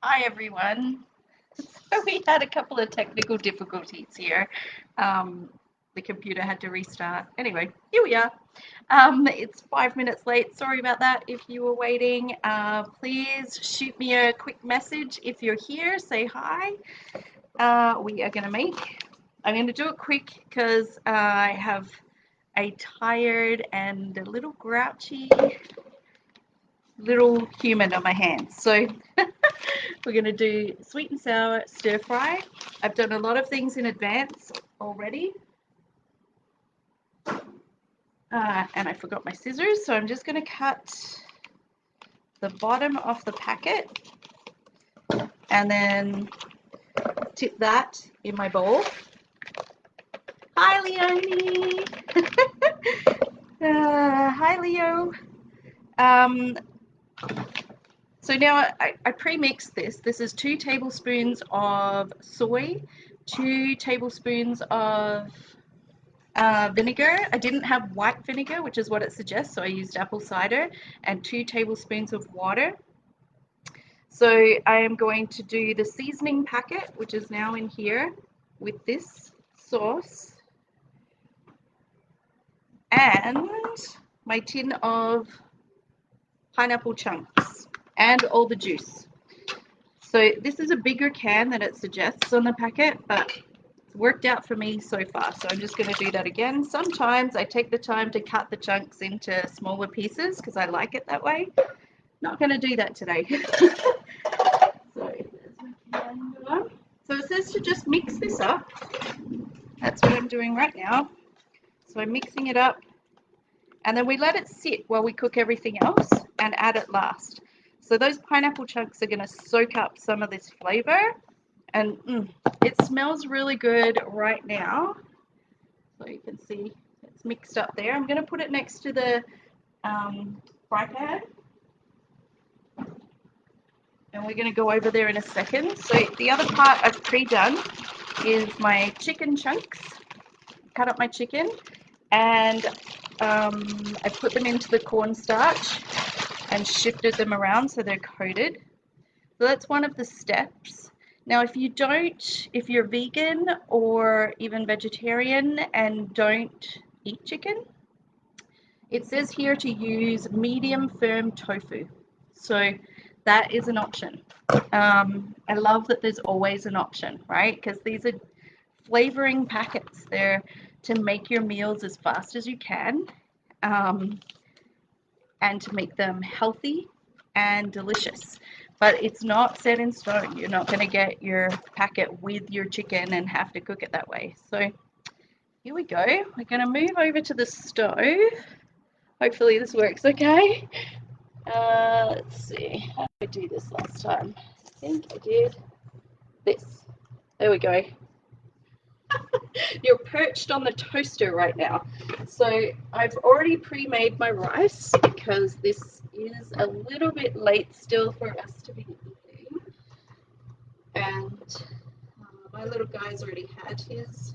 Hi everyone. So we had a couple of technical difficulties here. The computer had to restart. Anyway, here we are. It's 5 minutes late. Sorry about that. If you were waiting, please shoot me a quick message if you're here. Say hi. We are going to make. I'm going to do it quick because I have a tired and a little grouchy little human on my hands. So we're going to do sweet and sour stir fry. I've done a lot of things in advance already. And I forgot my scissors, so I'm just going to cut the bottom off the packet and then tip that in my bowl. Hi, Leonie. Hi, Leo. So now I pre-mixed this. This is 2 tablespoons of soy, 2 tablespoons of vinegar. I didn't have white vinegar, which is what it suggests, so I used apple cider, and 2 tablespoons of water. So I am going to do the seasoning packet, which is now in here with this sauce, and my tin of pineapple chunks and all the juice. So this is a bigger can than it suggests on the packet, but it's worked out for me so far. So I'm just going to do that again. Sometimes I take the time to cut the chunks into smaller pieces because I like it that way. Not going to do that today. So it says to just mix this up. That's what I'm doing right now. So I'm mixing it up, and then we let it sit while we cook everything else and add it last. So those pineapple chunks are going to soak up some of this flavor, and it smells really good right now. So you can see it's mixed up there. I'm going to put it next to the fry pan, and we're going to go over there in a second. So the other part I've pre-done is my chicken chunks. Cut up my chicken, and I put them into the cornstarch and shifted them around so they're coated. So that's one of the steps. Now, if you're vegan or even vegetarian and don't eat chicken, it says here to use medium firm tofu. So that is an option. I love that there's always an option, right? Because these are flavoring packets. They're to make your meals as fast as you can, and to make them healthy and delicious. But it's not set in stone. You're not going to get your packet with your chicken and have to cook it that way. So here we go. We're going to move over to the stove. Hopefully this works okay. Let's see. How did I do this last time? I think I did this. There we go. You're perched on the toaster right now. So I've already pre-made my rice because this is a little bit late still for us to be eating. And my little guy's already had his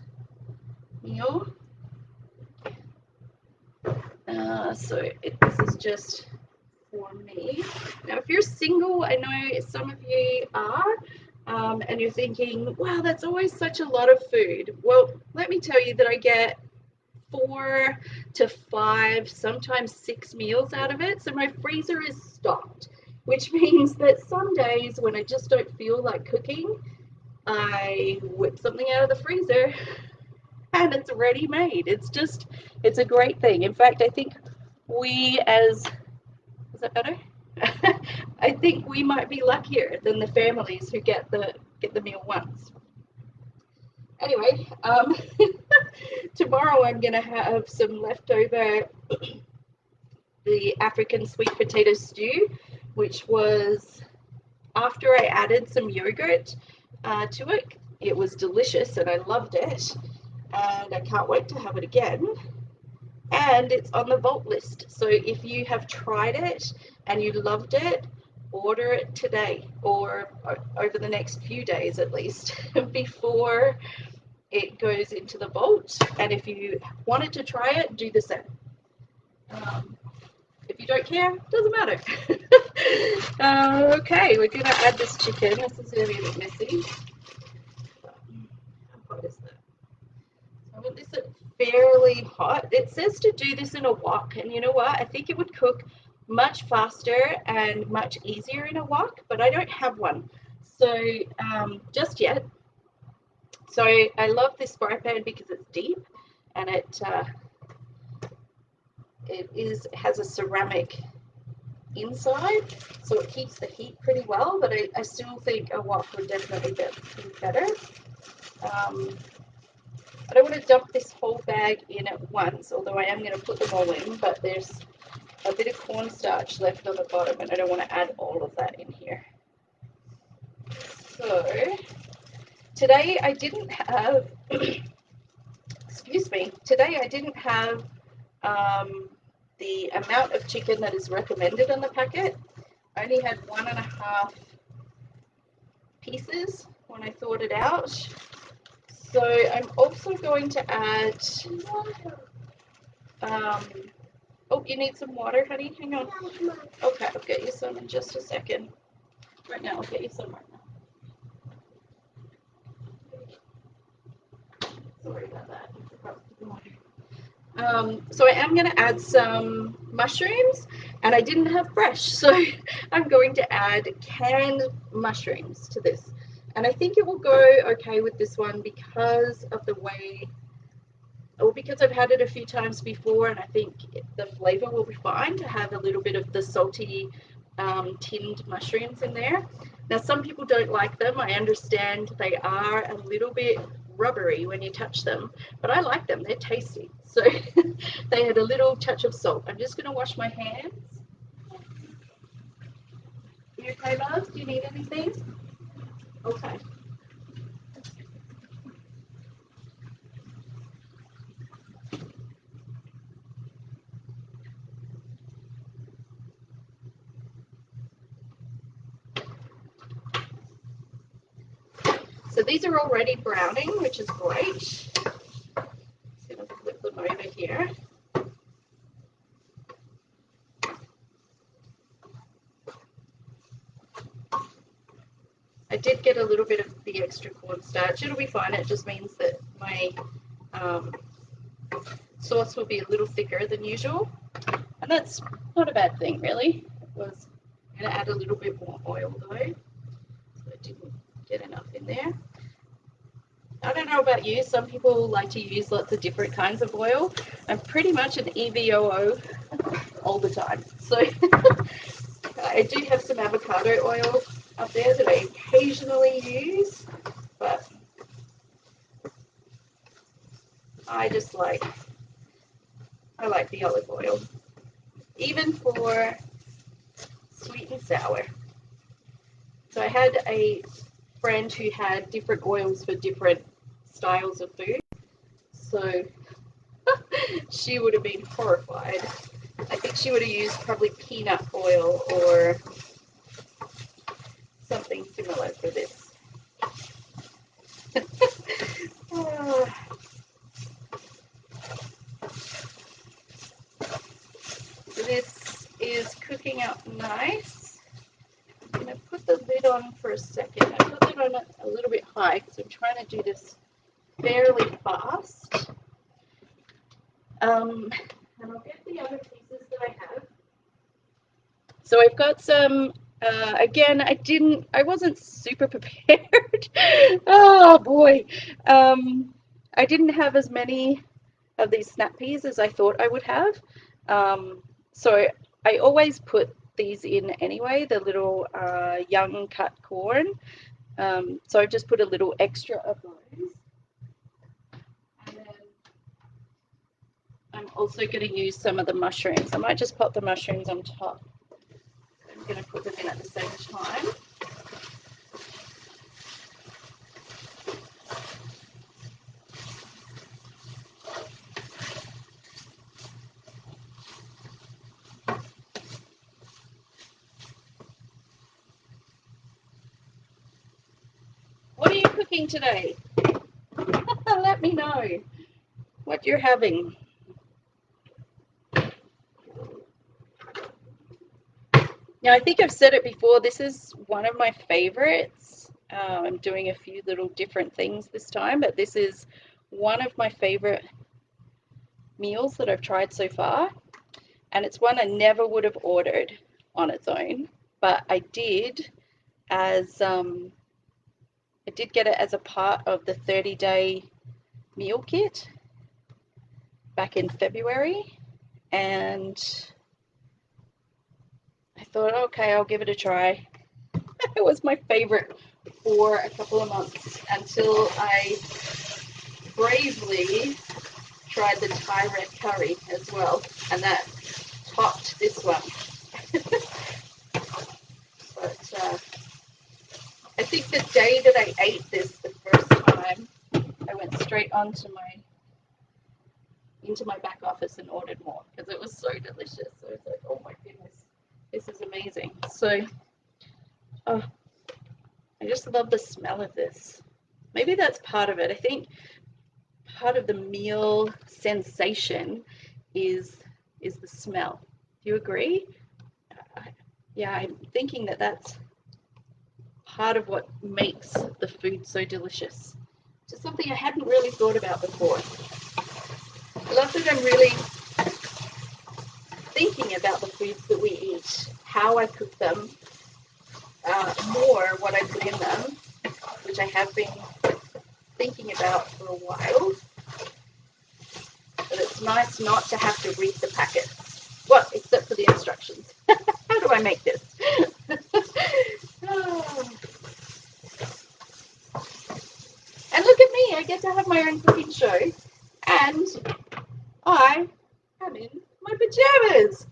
meal. This is just for me. Now, if you're single, I know some of you are, and you're thinking, wow, that's always such a lot of food. Well, let me tell you that I get 4 to 5, sometimes 6 meals out of it. So my freezer is stocked, which means that some days when I just don't feel like cooking, I whip something out of the freezer and it's ready made. It's a great thing. In fact, I think is that better? I think we might be luckier than the families who get the meal once. Anyway, tomorrow I'm going to have some leftover the African sweet potato stew, which was after I added some yogurt to it. It was delicious and I loved it, and I can't wait to have it again. And it's on the Vault list. So if you have tried it and you loved it, order it today or over the next few days at least before it goes into the Vault. And if you wanted to try it, do the same. If you don't care, doesn't matter. Okay, we're gonna add this chicken. This is gonna be a bit messy. How hot is that? I want this fairly hot. It says to do this in a wok, and you know what? I think it would cook much faster and much easier in a wok, but I don't have one. So just yet. So I love this fry pan because it's deep and it has a ceramic inside, so it keeps the heat pretty well, but I still think a wok would definitely be better. I don't want to dump this whole bag in at once, although I am going to put them all in, but there's a bit of cornstarch left on the bottom and I don't want to add all of that in here. So today I didn't have excuse me, today I didn't have the amount of chicken that is recommended on the packet. I only had 1.5 pieces when I thawed it out. So I'm also going to add, oh, you need some water, honey? Hang on. Okay, I'll get you some in just a second. Right now, I'll get you some right now. Sorry about that. So I am going to add some mushrooms, and I didn't have fresh, so I'm going to add canned mushrooms to this. And I think it will go okay with this one because of the way, or because I've had it a few times before, and I think the flavor will be fine to have a little bit of the salty tinned mushrooms in there. Now, some people don't like them. I understand they are a little bit rubbery when you touch them, but I like them. They're tasty. So they had a little touch of salt. I'm just going to wash my hands. You okay, love? Do you need anything? Okay. So these are already browning, which is great. Just going to flip them over here. I did get a little bit of the extra cornstarch. It'll be fine. It just means that my sauce will be a little thicker than usual. And that's not a bad thing, really. It was going to add a little bit more oil, though. So I didn't get enough in there. I don't know about you. Some people like to use lots of different kinds of oil. I'm pretty much an EVOO all the time. So I do have some avocado oil up there that I occasionally use, but I like the olive oil, even for sweet and sour. So I had a friend who had different oils for different styles of food, so she would have been horrified. I think she would have used probably peanut oil or something similar for this. This is cooking up nice. I'm going to put the lid on for a second. I put it on a little bit high because I'm trying to do this fairly fast. And I'll get the other pieces that I have. So I've got some, again, I wasn't super prepared. Oh boy. I didn't have as many of these snap peas as I thought I would have. So I always put these in anyway, the little young cut corn. So I just put a little extra of those. And then I'm also going to use some of the mushrooms. I might just pop the mushrooms on top. I'm going to put them in at the same time. What are you cooking today? Let me know what you're having. Yeah, I think I've said it before. This is one of my favorites. I'm doing a few little different things this time, but this is one of my favorite meals that I've tried so far. And it's one I never would have ordered on its own, but I did as I did get it as a part of the 30-day meal kit back in February, and I thought, okay, I'll give it a try. It was my favorite for a couple of months until I bravely tried the Thai red curry as well, and that topped this one. But I think the day that I ate this the first time, I went straight into my back office and ordered more because it was so delicious. So it's like, oh my goodness, this is amazing. So, oh, I just love the smell of this. Maybe that's part of it. I think part of the meal sensation is the smell. Do you agree? Yeah, I'm thinking that that's part of what makes the food so delicious. Just something I hadn't really thought about before. I love that I'm really thinking about the foods that we eat, how I cook them, more what I put in them, which I have been thinking about for a while. But it's nice not to have to read the packet. Well, except for the instructions. How do I make this? Oh. And look at me, I get to have my own cooking show. And I am in my pajamas.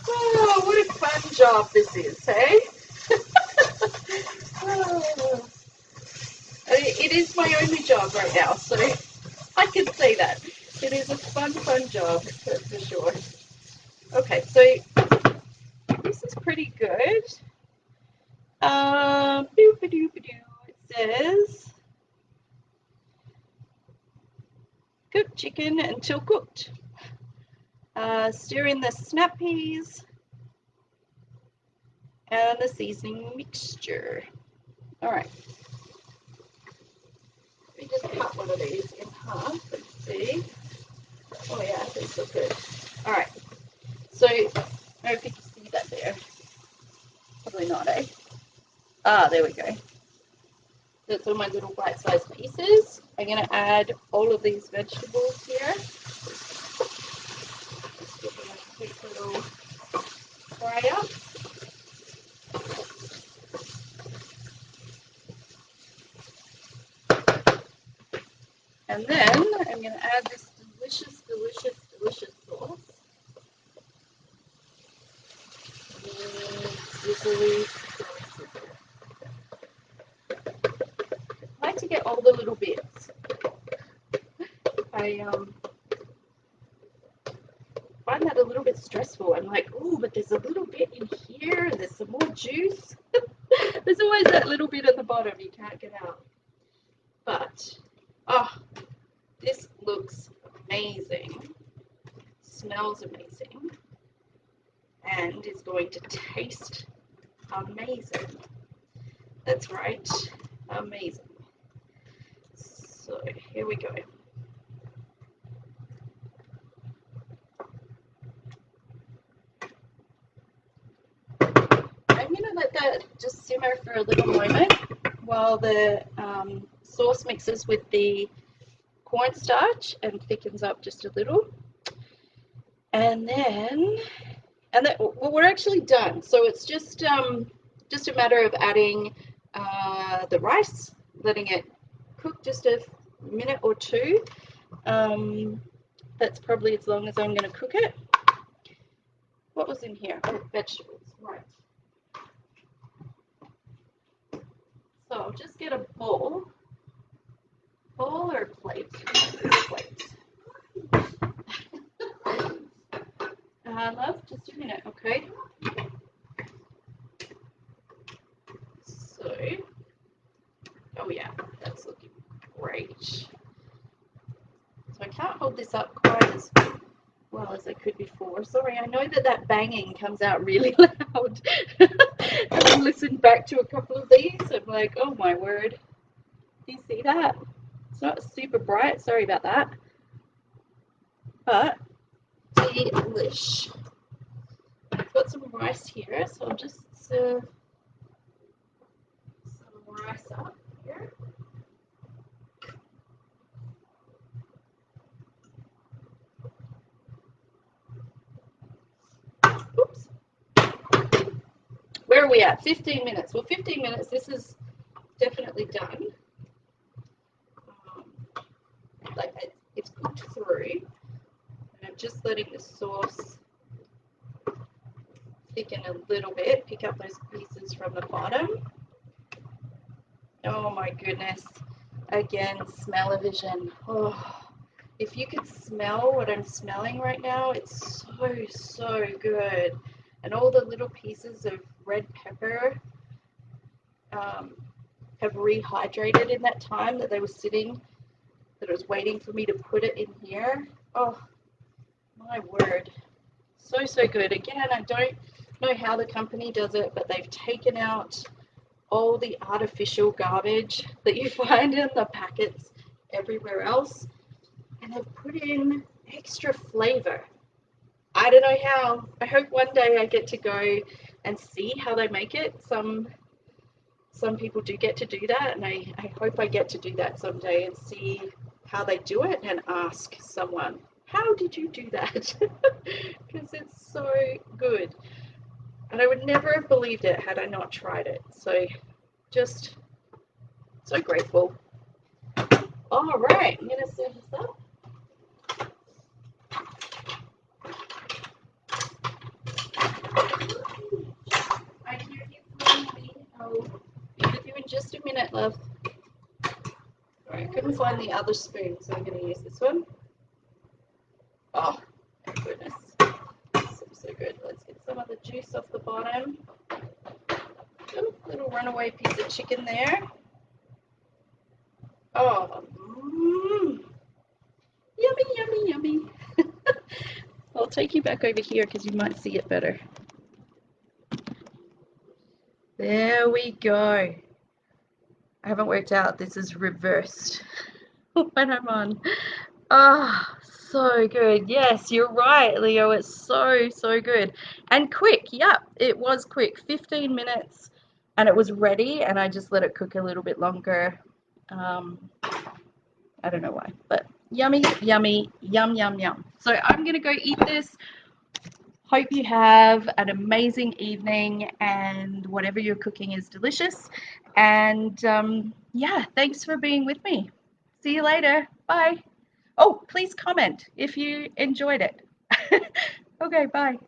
Oh, what a fun job this is, hey? Oh. It is my only job right now, so I can say that. It is a fun job, that's for sure. Okay, so this is pretty good. It says cook chicken until cooked. Stir in the snap peas and the seasoning mixture. All right. Let me just cut one of these in half and see. Oh yeah, this looks good. All right. So I don't know if you can see that there. Probably not, eh? Ah, there we go. That's all my little bite-sized pieces. I'm going to add all of these vegetables here. Just give them a quick little fry up. And then I'm going to add this delicious sauce. I like to get all the little bits. I find that a little bit stressful. I'm like, oh, but there's a little bit in here, and there's some more juice. There's always that little bit at the bottom you can't get out. But, oh, this looks amazing, smells amazing, and is going to taste amazing. That's right, amazing. So here we go. I'm going to let that just simmer for a little moment while the sauce mixes with the cornstarch and thickens up just a little. And then, well, we're actually done. So it's just a matter of adding the rice, letting it cook just a minute or two. That's probably as long as I'm going to cook it. What was in here? Oh, vegetables, right. So I'll just get a bowl or a plate. Love, just a minute, okay? So, oh yeah, that's looking great. So I can't hold this up quite as well well as I could before. Sorry, I know that that banging comes out really loud. Having listened back to a couple of these, I'm like, oh my word. Do you see that? It's not super bright, sorry about that. But delish. I've got some rice here, so I'll just serve some rice up here. Oops. Where are we at? 15 minutes. Well, 15 minutes, this is definitely done. Like it's cooked through. And I'm just letting the sauce thicken a little bit, pick up those pieces from the bottom. Oh my goodness. Again, smell-o-vision. Oh, if you could smell what I'm smelling right now, it's so good. And all the little pieces of red pepper have rehydrated in that time that they were sitting, that it was waiting for me to put it in here. Oh, my word. So good. Again, I don't know how the company does it, but they've taken out all the artificial garbage that you find in the packets everywhere else, and they've put in extra flavor. I don't know how. I hope one day I get to go and see how they make it. Some people do get to do that, and I hope I get to do that someday and see how they do it and ask someone, how did you do that? Because it's so good. And I would never have believed it had I not tried it. So just so grateful. All right, I'm going to serve this up. I hear you calling me. I'll be with you in just a minute, love. All right, I couldn't find the other spoon, so I'm going to use this one. Oh, my goodness. So good. Let's get some of the juice off the bottom. Ooh, little runaway piece of chicken there. Oh, yummy. I'll take you back over here because you might see it better. There we go. I haven't worked out this is reversed when I'm on. Ah, so good. Yes, you're right, Leo. It's so good. And quick. Yep, it was quick. 15 minutes and it was ready, and I just let it cook a little bit longer. I don't know why, but yummy, yum. So I'm going to go eat this. Hope you have an amazing evening and whatever you're cooking is delicious. And yeah, thanks for being with me. See you later. Bye. Oh, please comment if you enjoyed it. Okay, bye.